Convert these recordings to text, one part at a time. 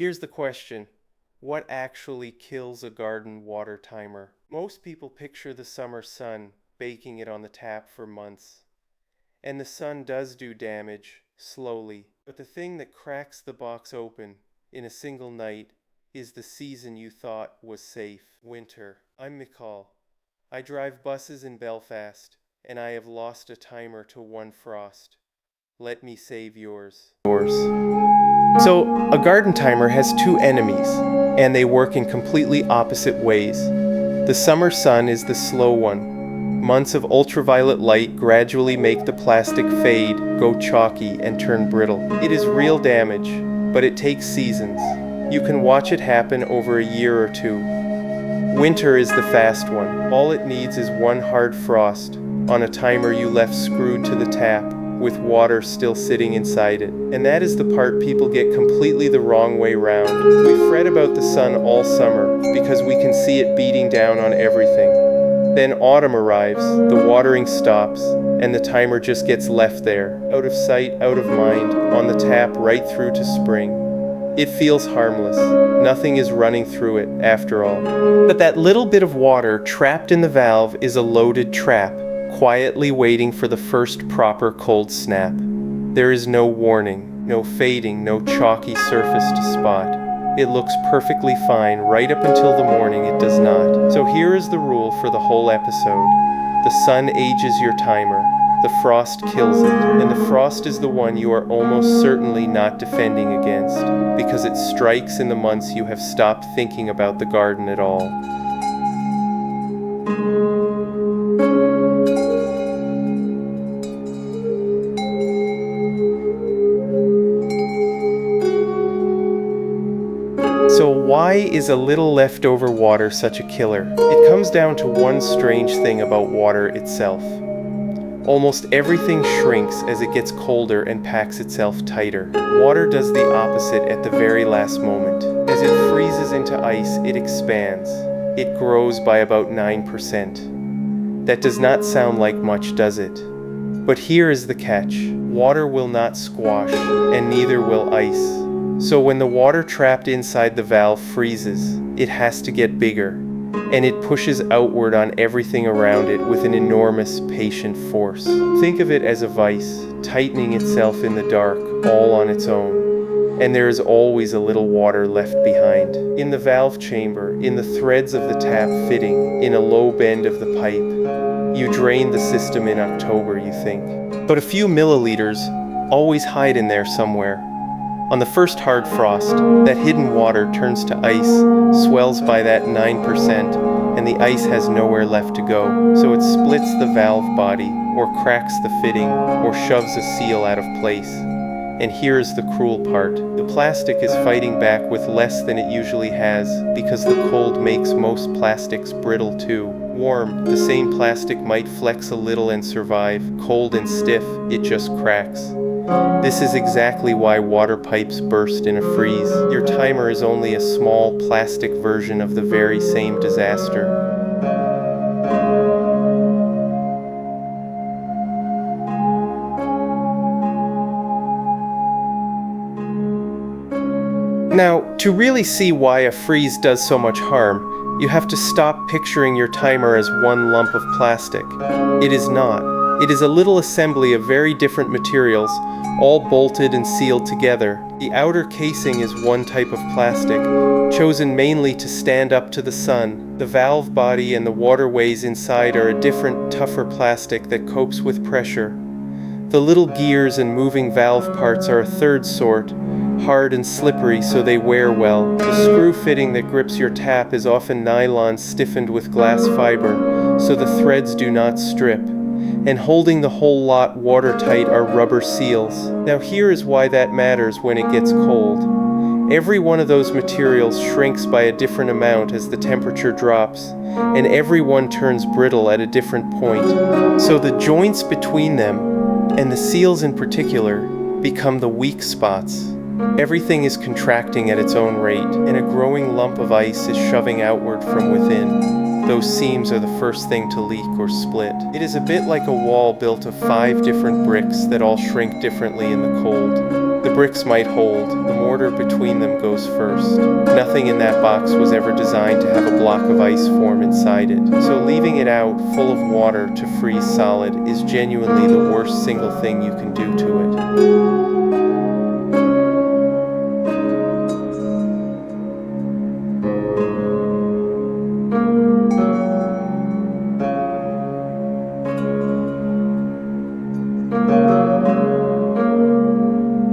Here's the question. What actually kills a garden water timer? Most people picture the summer sun, baking it on the tap for months. And the sun does do damage, slowly. But the thing that cracks the box open in a single night is the season you thought was safe, winter. I'm Mikal. I drive buses in Belfast, and I have lost a timer to one frost. Let me save yours. So, a garden timer has two enemies, and they work in completely opposite ways. The summer sun is the slow one. Months of ultraviolet light gradually make the plastic fade, go chalky, and turn brittle. It is real damage, but it takes seasons. You can watch it happen over a year or two. Winter is the fast one. All it needs is one hard frost on a timer you left screwed to the tap, with water still sitting inside it. And that is the part people get completely the wrong way round. We fret about the sun all summer because we can see it beating down on everything. Then autumn arrives, the watering stops, and the timer just gets left there, out of sight, out of mind, on the tap right through to spring. It feels harmless. Nothing is running through it, after all. But that little bit of water trapped in the valve is a loaded trap, quietly waiting for the first proper cold snap. There is no warning, no fading, no chalky surface to spot. It looks perfectly fine right up until the morning it does not. So here is the rule for the whole episode. The sun ages your timer, the frost kills it, and the frost is the one you are almost certainly not defending against, because it strikes in the months you have stopped thinking about the garden at all. So why is a little leftover water such a killer? It comes down to one strange thing about water itself. Almost everything shrinks as it gets colder and packs itself tighter. Water does the opposite at the very last moment. As it freezes into ice, it expands. It grows by about 9%. That does not sound like much, does it? But here is the catch. Water will not squash, and neither will ice. So when the water trapped inside the valve freezes, it has to get bigger, and it pushes outward on everything around it with an enormous, patient force. Think of it as a vice, tightening itself in the dark, all on its own. And there is always a little water left behind. In the valve chamber, in the threads of the tap fitting, in a low bend of the pipe. You drain the system in October, you think. But a few milliliters always hide in there somewhere. On the first hard frost, that hidden water turns to ice, swells by that 9%, and the ice has nowhere left to go. So it splits the valve body, or cracks the fitting, or shoves a seal out of place. And here's the cruel part. The plastic is fighting back with less than it usually has, because the cold makes most plastics brittle too. Warm, the same plastic might flex a little and survive. Cold and stiff, it just cracks. This is exactly why water pipes burst in a freeze. Your timer is only a small plastic version of the very same disaster. Now, to really see why a freeze does so much harm, you have to stop picturing your timer as one lump of plastic. It is not. It is a little assembly of very different materials, all bolted and sealed together. The outer casing is one type of plastic, chosen mainly to stand up to the sun. The valve body and the waterways inside are a different, tougher plastic that copes with pressure. The little gears and moving valve parts are a third sort, hard and slippery so they wear well. The screw fitting that grips your tap is often nylon stiffened with glass fiber, so the threads do not strip. And holding the whole lot watertight are rubber seals. Now here is why that matters when it gets cold. Every one of those materials shrinks by a different amount as the temperature drops, and every one turns brittle at a different point. So the joints between them, and the seals in particular, become the weak spots. Everything is contracting at its own rate, and a growing lump of ice is shoving outward from within. Those seams are the first thing to leak or split. It is a bit like a wall built of 5 different bricks that all shrink differently in the cold. The bricks might hold, the mortar between them goes first. Nothing in that box was ever designed to have a block of ice form inside it, so leaving it out full of water to freeze solid is genuinely the worst single thing you can do to it.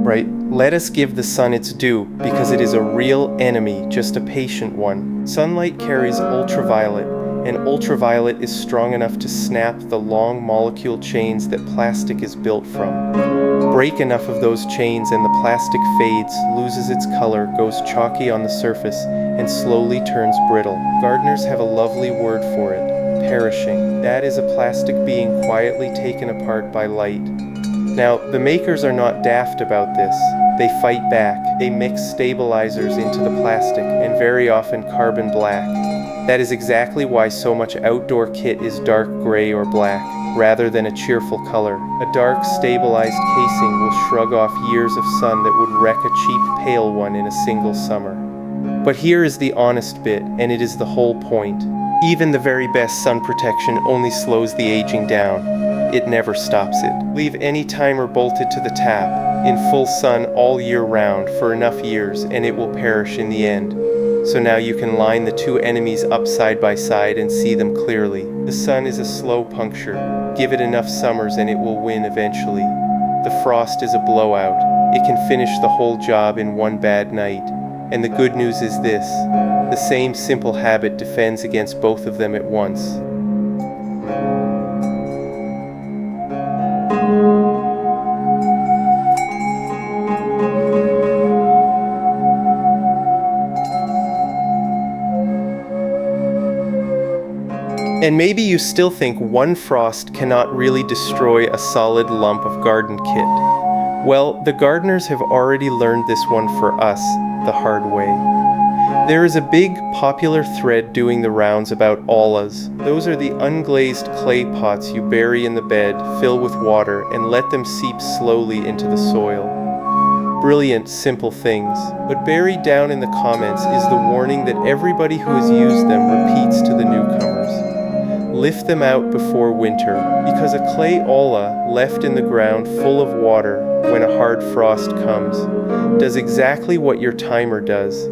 Right? Let us give the sun its due, because it is a real enemy, just a patient one. Sunlight carries ultraviolet, and ultraviolet is strong enough to snap the long molecule chains that plastic is built from. Break enough of those chains and the plastic fades, loses its color, goes chalky on the surface, and slowly turns brittle. Gardeners have a lovely word for it: perishing. That is a plastic being quietly taken apart by light. Now, the makers are not daft about this. They fight back. They mix stabilizers into the plastic, and very often carbon black. That is exactly why so much outdoor kit is dark gray or black, rather than a cheerful color. A dark, stabilized casing will shrug off years of sun that would wreck a cheap, pale one in a single summer. But here is the honest bit, and it is the whole point. Even the very best sun protection only slows the aging down. It never stops it. Leave any timer bolted to the tap, in full sun all year round for enough years, and it will perish in the end. So now you can line the two enemies up side by side and see them clearly. The sun is a slow puncture. Give it enough summers and it will win eventually. The frost is a blowout. It can finish the whole job in one bad night. And the good news is this: the same simple habit defends against both of them at once. And maybe you still think one frost cannot really destroy a solid lump of garden kit. Well, the gardeners have already learned this one for us the hard way. There is a big popular thread doing the rounds about ollas. Those are the unglazed clay pots you bury in the bed, fill with water, and let them seep slowly into the soil. Brilliant, simple things. But buried down in the comments is the warning that everybody who has used them repeats to the newcomers. Lift them out before winter, because a clay olla left in the ground full of water when a hard frost comes does exactly what your timer does.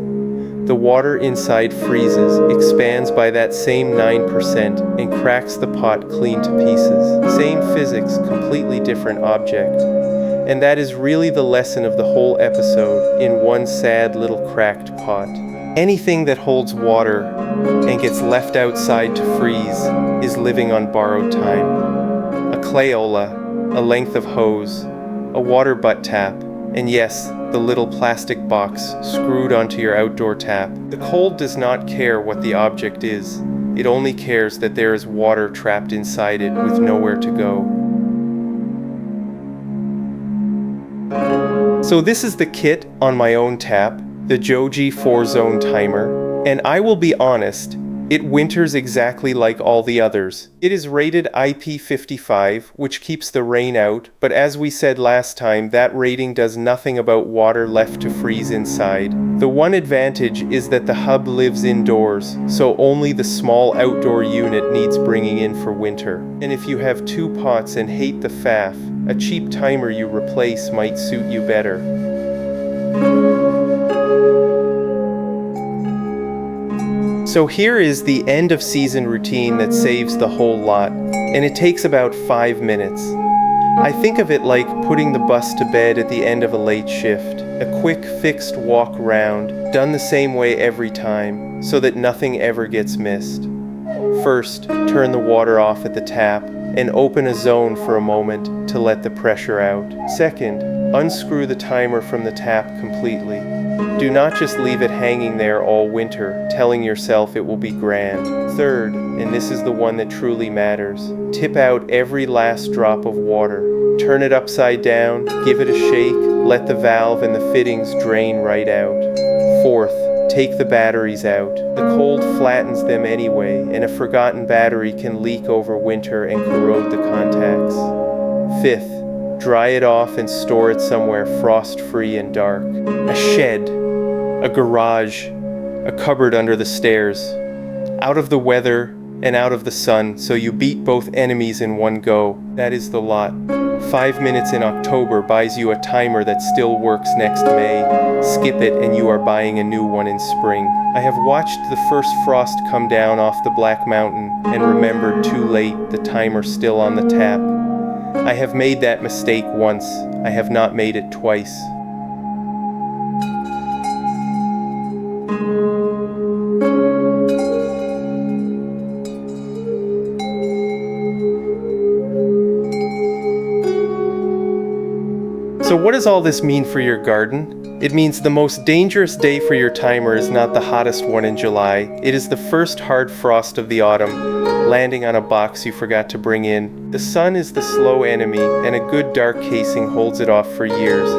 The water inside freezes, expands by that same 9%, and cracks the pot clean to pieces. Same physics, completely different object. And that is really the lesson of the whole episode, in one sad little cracked pot. Anything that holds water and gets left outside to freeze is living on borrowed time. A clay olla, a length of hose, a water butt tap, and yes, the little plastic box screwed onto your outdoor tap. The cold does not care what the object is. It only cares that there is water trapped inside it with nowhere to go. So this is the kit on my own tap, the Johgee 4-zone timer, and I will be honest, it winters exactly like all the others. It is rated IP55, which keeps the rain out, but as we said last time, that rating does nothing about water left to freeze inside. The one advantage is that the hub lives indoors, so only the small outdoor unit needs bringing in for winter. And if you have two pots and hate the faff, a cheap timer you replace might suit you better. So here is the end of season routine that saves the whole lot, and it takes about 5 minutes. I think of it like putting the bus to bed at the end of a late shift, a quick fixed walk round, done the same way every time, so that nothing ever gets missed. First, turn the water off at the tap, and open a zone for a moment to let the pressure out. Second, unscrew the timer from the tap completely. Do not just leave it hanging there all winter, telling yourself it will be grand. Third, and this is the one that truly matters, tip out every last drop of water. Turn it upside down, give it a shake, let the valve and the fittings drain right out. Fourth, take the batteries out. The cold flattens them anyway, and a forgotten battery can leak over winter and corrode the contacts. Fifth, Dry it off and store it somewhere frost-free and dark. A shed, a garage, a cupboard under the stairs. Out of the weather and out of the sun, so you beat both enemies in one go. That is the lot. 5 minutes in October buys you a timer that still works next May. Skip it and you are buying a new one in spring. I have watched the first frost come down off the Black Mountain and remembered too late the timer still on the tap. I have made that mistake once. I have not made it twice. So what does all this mean for your garden? It means the most dangerous day for your timer is not the hottest one in July. It is the first hard frost of the autumn, landing on a box you forgot to bring in. The sun is the slow enemy, and a good dark casing holds it off for years.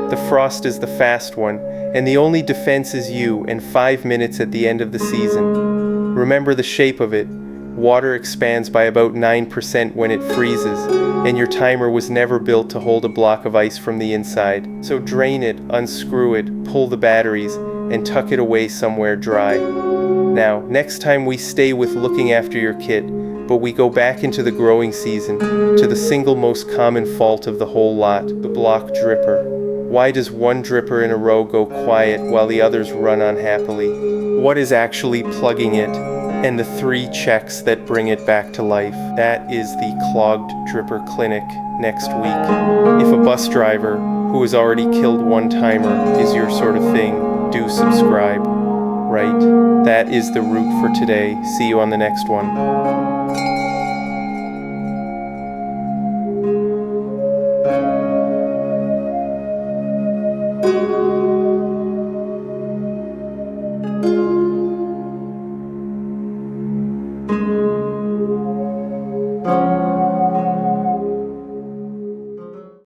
The frost is the fast one, and the only defense is you and 5 minutes at the end of the season. Remember the shape of it. Water expands by about 9% when it freezes, and your timer was never built to hold a block of ice from the inside. So drain it, unscrew it, pull the batteries, and tuck it away somewhere dry. Now, next time we stay with looking after your kit, but we go back into the growing season, to the single most common fault of the whole lot, the block dripper. Why does one dripper in a row go quiet while the others run unhappily? What is actually plugging it? And the 3 checks that bring it back to life. That is the Clogged Dripper Clinic next week. If a bus driver who has already killed one timer is your sort of thing, do subscribe. Right? That is the route for today. See you on the next one.